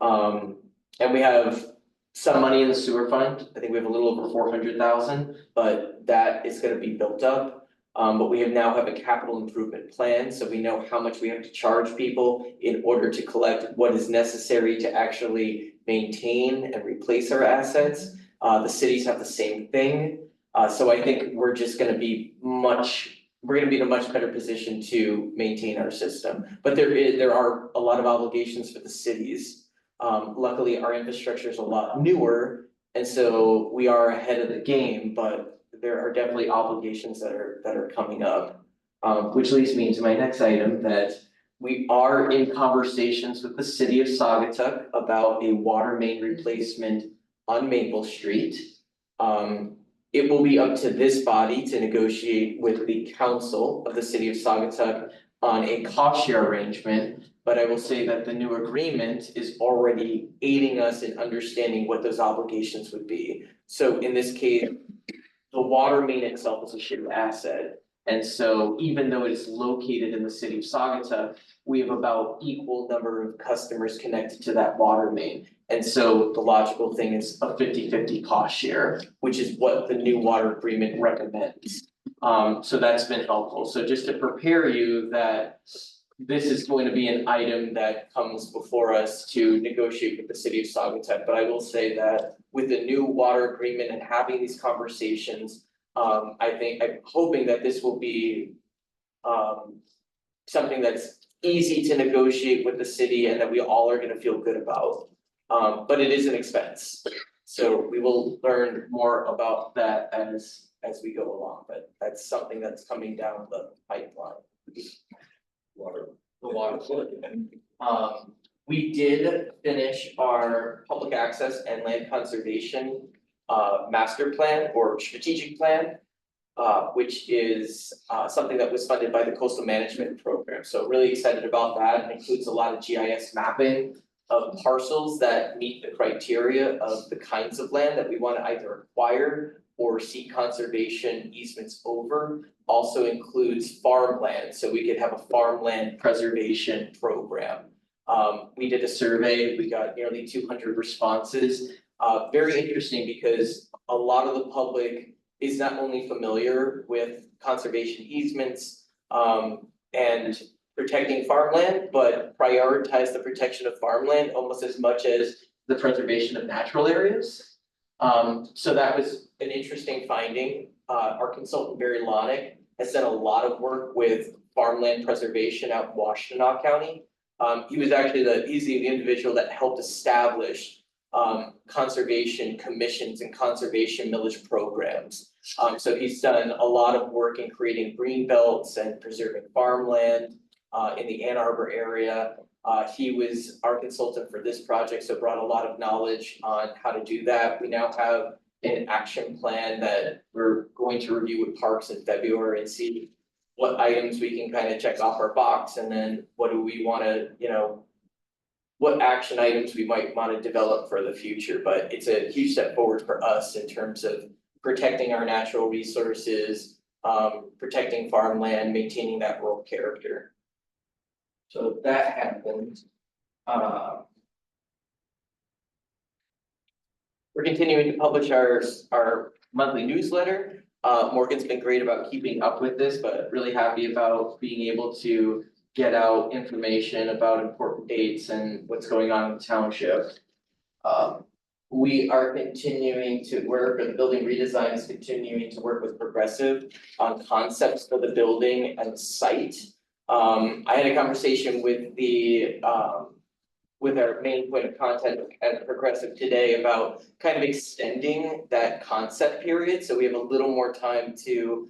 And we have some money in the sewer fund. I think we have a little over 400,000, but that is gonna be built up. But we now have a capital improvement plan, so we know how much we have to charge people in order to collect what is necessary to actually maintain and replace our assets. The cities have the same thing, so I think we're gonna be in a much better position to maintain our system. But there are a lot of obligations for the cities. Luckily, our infrastructure is a lot newer, and so we are ahead of the game, but there are definitely obligations that are coming up. Which leads me to my next item, that we are in conversations with the city of Saugatuck about a water main replacement on Maple Street. It will be up to this body to negotiate with the council of the city of Saugatuck on a cost share arrangement. But I will say that the new agreement is already aiding us in understanding what those obligations would be. So in this case, the water main itself is a shared asset. And so even though it is located in the city of Saugatuck, we have about equal number of customers connected to that water main. And so the logical thing is a 50-50 cost share, which is what the new water agreement recommends. So that's been helpful. So just to prepare you that this is going to be an item that comes before us to negotiate with the city of Saugatuck. But I will say that with the new water agreement and having these conversations, I'm hoping that this will be something that's easy to negotiate with the city and that we all are gonna feel good about. But it is an expense, so we will learn more about that as we go along, but that's something that's coming down the pipeline. The water. We did finish our public access and land conservation master plan or strategic plan, which is something that was funded by the Coastal Management Program. So really excited about that. It includes a lot of GIS mapping of parcels that meet the criteria of the kinds of land that we want to either acquire or seek conservation easements over. Also includes farmland, so we could have a farmland preservation program. We did a survey, we got nearly 200 responses. Very interesting because a lot of the public is not only familiar with conservation easements, and protecting farmland, but prioritize the protection of farmland almost as much as the preservation of natural areas. So that was an interesting finding. Our consultant, Barry Lonick, has done a lot of work with farmland preservation out in Washtenaw County. He was actually he's the individual that helped establish conservation commissions and conservation millage programs. So he's done a lot of work in creating green belts and preserving farmland in the Ann Arbor area. He was our consultant for this project, so brought a lot of knowledge on how to do that. We now have an action plan that we're going to review with Parks in February and see what items we can kind of check off our box, and then what do we wanna, what action items we might wanna develop for the future, but it's a huge step forward for us in terms of protecting our natural resources, protecting farmland, maintaining that rural character. So that happened. We're continuing to publish our monthly newsletter. Morgan's been great about keeping up with this, but really happy about being able to get out information about important dates and what's going on in the township. We are continuing to work, or the building redesign is continuing to work with Progressive on concepts for the building and the site. I had a conversation with with our main point of contact at Progressive today about kind of extending that concept period, so we have a little more time to,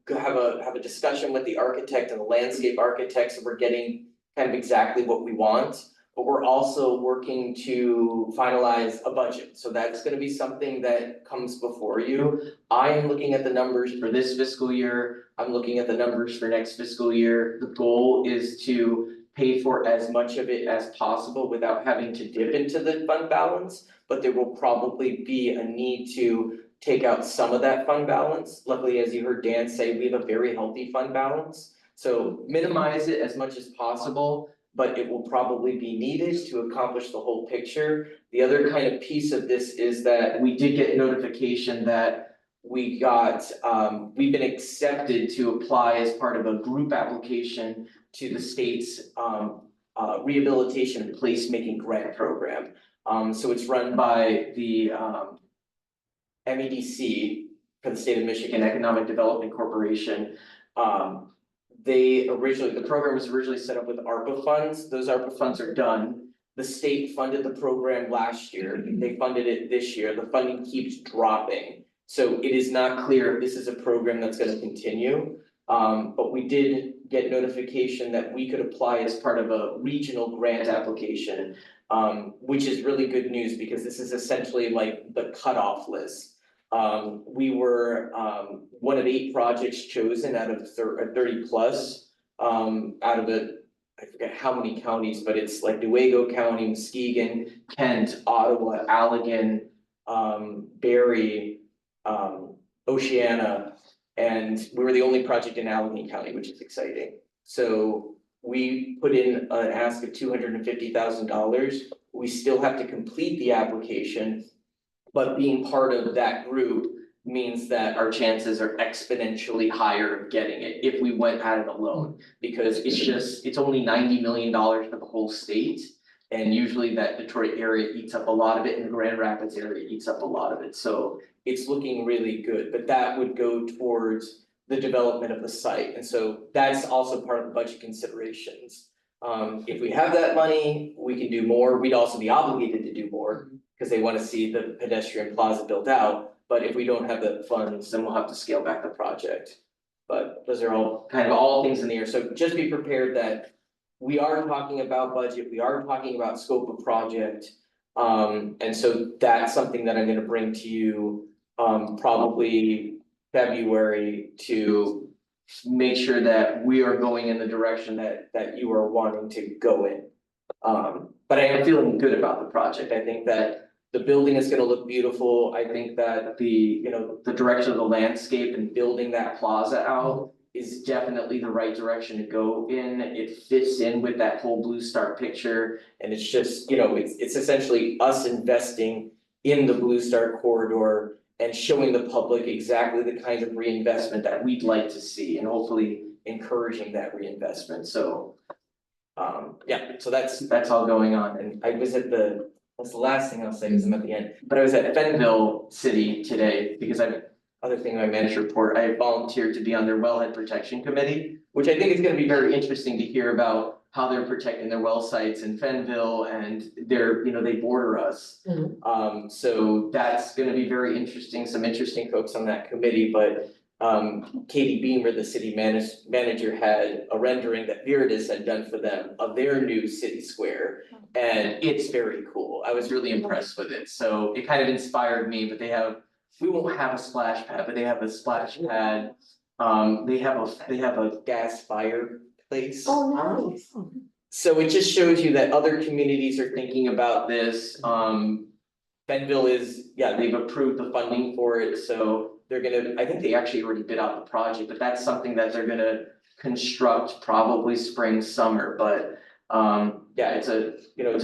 have a discussion with the architect and the landscape architect, so we're getting kind of exactly what we want. But we're also working to finalize a budget, so that's gonna be something that comes before you. I am looking at the numbers for this fiscal year, I'm looking at the numbers for next fiscal year. The goal is to pay for as much of it as possible without having to dip into the fund balance, but there will probably be a need to take out some of that fund balance. Luckily, as you heard Dan say, we have a very healthy fund balance, so minimize it as much as possible, but it will probably be needed to accomplish the whole picture. The other kind of piece of this is that we did get notification that we've been accepted to apply as part of a group application to the state's rehabilitation and placemaking grant program. So it's run by the MEDC for the state of Michigan Economic Development Corporation. The program was originally set up with ARPA funds. Those ARPA funds are done. The state funded the program last year, they funded it this year, the funding keeps dropping. So it is not clear if this is a program that's gonna continue. But we did get notification that we could apply as part of a regional grant application. Which is really good news because this is essentially like the cutoff list. We were one of 8 projects chosen out of 30 plus, out of I forget how many counties, but it's like Newaygo County, Muskegon, Kent, Ottawa, Allegan, Barrie, Oceana, and we were the only project in Allegheny County, which is exciting. So we put in an ask of $250,000. We still have to complete the application, but being part of that group means that our chances are exponentially higher of getting it if we went at it alone. Because it's only $90 million for the whole state. And usually that Detroit area eats up a lot of it and the Grand Rapids area eats up a lot of it. So it's looking really good, but that would go towards the development of the site. And so that's also part of the budget considerations. If we have that money, we can do more. We'd also be obligated to do more because they want to see the pedestrian plaza built out. But if we don't have the funds, then we'll have to scale back the project. But those are all things in the air. So just be prepared that we are talking about budget, we are talking about scope of project. And so that's something that I'm gonna bring to you, probably February, to make sure that we are going in the direction that you are wanting to go in. But I am feeling good about the project. I think that the building is gonna look beautiful. I think that the direction of the landscape and building that plaza out is definitely the right direction to go in. It fits in with that whole Blue Star picture, and it's just, it's essentially us investing in the Blue Star corridor and showing the public exactly the kind of reinvestment that we'd like to see, and hopefully encouraging that reinvestment, so. So that's all going on, and I was at that's the last thing I'll say, because I'm at the end, but I was at Fenville City today, because other thing in my manager report, I volunteered to be on their wellhead protection committee, which I think is gonna be very interesting to hear about how they're protecting their well sites in Fenville, and they border us. So that's gonna be very interesting, some interesting folks on that committee, but Katie Beamer, the city manager, had a rendering that Viridis had done for them of their new city square. And it's very cool. I was really impressed with it. So it kind of inspired me, but we won't have a splash pad, but they have a splash pad. They have a gas fireplace. Oh, nice. So it just shows you that other communities are thinking about this. Benville they've approved the funding for it, so I think they actually already bid out the project, but that's something that they're gonna construct probably spring, summer, but it's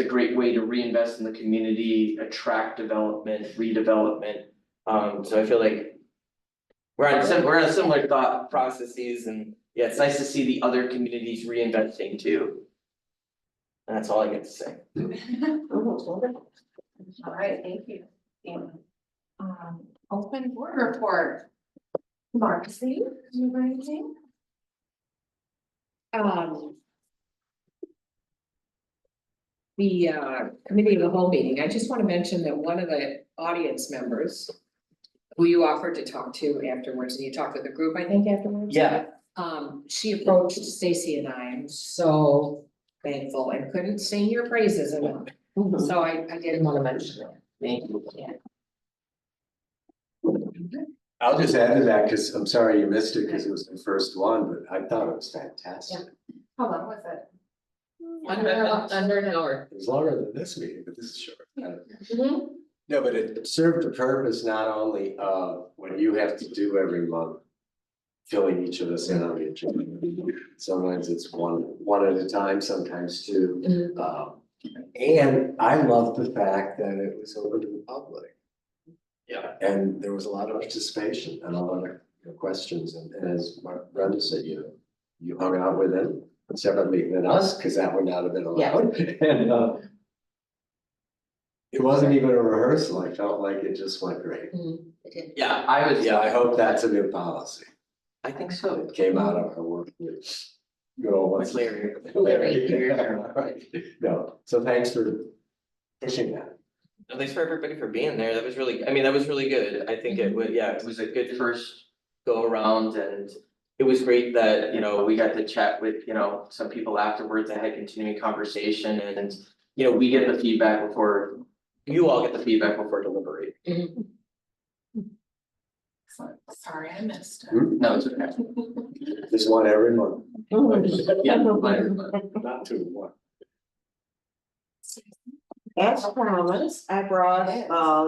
a great way to reinvest in the community, attract development, redevelopment. So I feel like we're on similar thought processes, and it's nice to see the other communities reinvesting too. And that's all I get to say. All right, thank you. Open board report. Marcy, you have anything? The committee of the whole meeting, I just want to mention that one of the audience members who you offered to talk to afterwards, and you talked with the group, I think, afterwards. Yeah. She approached Stacy and I'm so thankful and couldn't sing your praises enough. So I did want to mention that. Thank you. I'll just add to that, because I'm sorry you missed it, because it was the first one, but I thought it was fantastic. How long was it? Under an hour. It was longer than this meeting, but this is short. Mhm. No, but it served a purpose not only of what you have to do every month, filling each of us in on the agenda. Sometimes it's one at a time, sometimes two. And I love the fact that it was open to the public. Yeah. And there was a lot of participation and a lot of questions, and as Brenda said, you hung out with them separately than us, because that would not have been allowed. And it wasn't even a rehearsal, I felt like it just went great. Yeah, I hope that's a new policy. I think so. It came out of our work. Good old. With Larry. Right. No, so thanks for pushing that. No, thanks for everybody for being there. That was really good. I think it was a good first go around, and it was great that, we got to chat with, some people afterwards that had continuing conversation, and, we get the feedback before, you all get the feedback before deliberate. Sorry, I missed it. No, it's okay. There's one every month. Yeah. Not two, one. As promised, I brought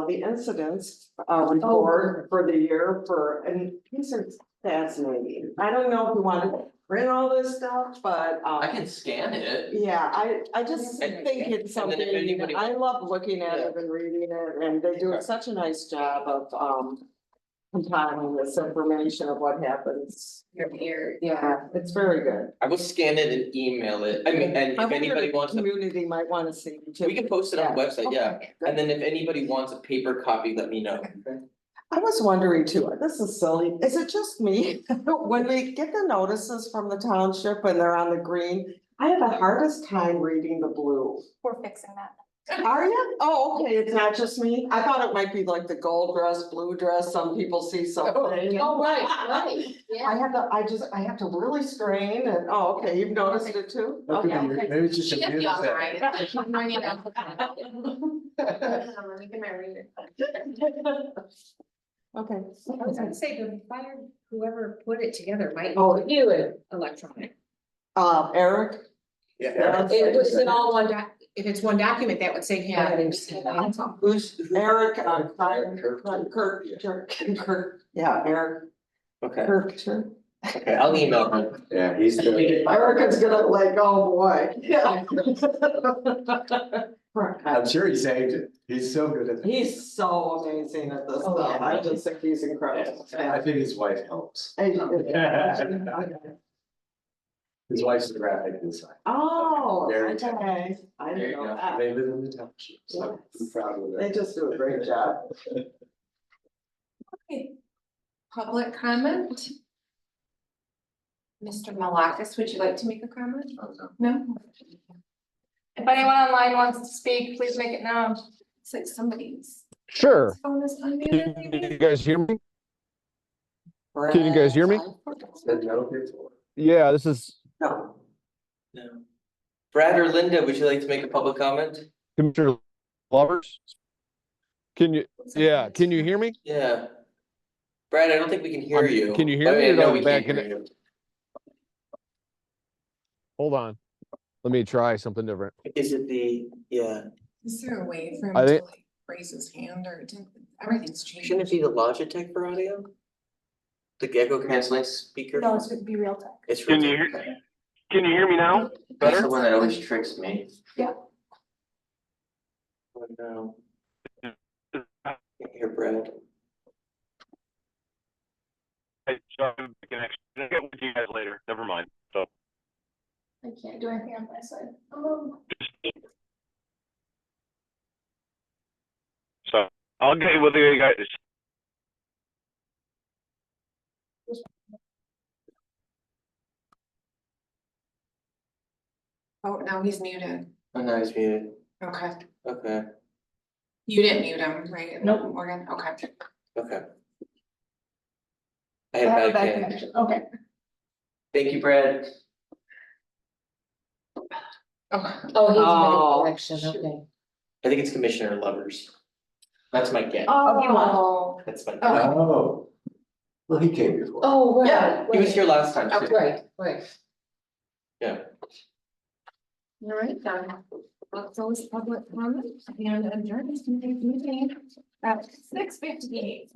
the incidents report for the year and these are fascinating. I don't know if you want to print all this stuff, but I can scan it. yeah, I just And- think it's and then something, if anybody I love looking at it and reading it, and they do such a nice job of compiling this information of what happens. Yeah, it's very good. I will scan it and email it. I mean, and I if wonder anybody if wants the to, community might want to see it too. we can post it on the website, yeah. Okay, And then if anybody wants a paper copy, let me know. I was wondering too, this is silly, is it just me? When we get the notices from the township and they're on the green, I have the hardest time reading the blue. We're fixing that. Are you? Oh, okay, it's not just me. I thought it might be like the gold dress, blue dress, some people see something. Oh, right, yeah. I have to really strain and, oh, okay, you've noticed it too? Okay, Okay. maybe it's just She a gets beauty all thing. right. Let me get my reader. Okay. I was gonna say, the fire, whoever put it together might Oh. do it electronic. Eric? Yeah. It was in all one if it's one document, that would say. Yeah. That's all. Who's? Eric, Kirk. Kirk, yeah, Eric, Okay. Kirk, Okay, I'll email him. Yeah, he's the, Erica's gonna like, oh boy. I'm sure he saved it. He's so good at that. He's so amazing at this Oh, stuff. yeah. I just think he's incredible. I think his wife helps. Okay. His wife's the graphic designer. Oh, Very okay. I There you didn't know go. that. They live in the township, so I'm proud of They that. just do a great job. Okay. Public comment? Mr. Malakis, would you like to make a comment? No? If anyone online wants to speak, please make it known. It's like somebody's Sure. phone is Can unmuted. you guys hear me? Can you guys hear me? Said no before. Yeah, this is No. No. Brad or Linda, would you like to make a public comment? Commissioner Lovers. Can you hear me? Yeah. Brad, I don't think we can hear you. Can you hear Oh, me yeah, or no, no, we bad can't hear you. Hold on. Let me try something different. Is it yeah, Is there a way for him I to think- like raise his hand or everything's changed? shouldn't it be the Logitech for audio? The echo canceling speaker? No, it's gonna be real tech. It's. Can you hear- Can you hear me now? That's the one that always tricks me. Yeah. Oh, no. Can't hear Brad. I'll get with you guys later. Never mind. So I can't do anything on my side. I'll get with you guys. Oh, now he's muted. Oh, no, he's muted. Okay. Okay, You didn't mute him, right? Nope. Morgan, okay. okay. I I have have a bad bad connection. connection, okay. Thank you, Brad. Oh, Oh, Election, okay. I think it's Commissioner Lovers. That's my guess. oh, That's my guess. Oh. Well, he came before. Oh, right. Yeah, He was here last time too. Right. Yeah. all right, then. Let's always public comment and adjourn this meeting at 6:58.